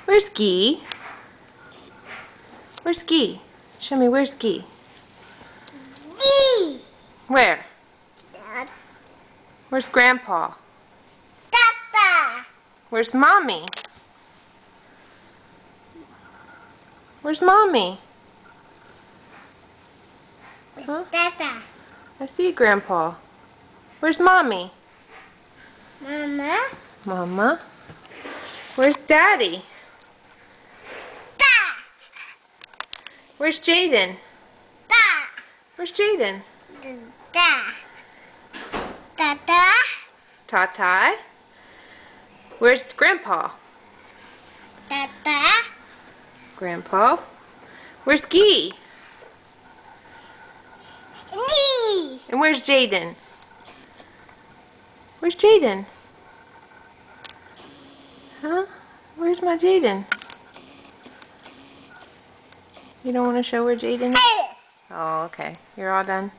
Where's Ski? Where's Ski? Show me, where's Ski? Where? Dad. Where's Grandpa? Dada. Where's Mommy? Where's Mommy? Huh? Dada. I see Grandpa. Where's Mommy? Mama. Mama. Where's Daddy? Da. Where's Jaden? Da. Where's Jaden? Da. Dada. Tatai. Where's Grandpa? Dada. Grandpa. Where's Ski? Nee. And where's Jaden? Where's Jaden? Huh? Where's my Jaden? You don't want to show where Jaden is? Oh, okay. You're all done?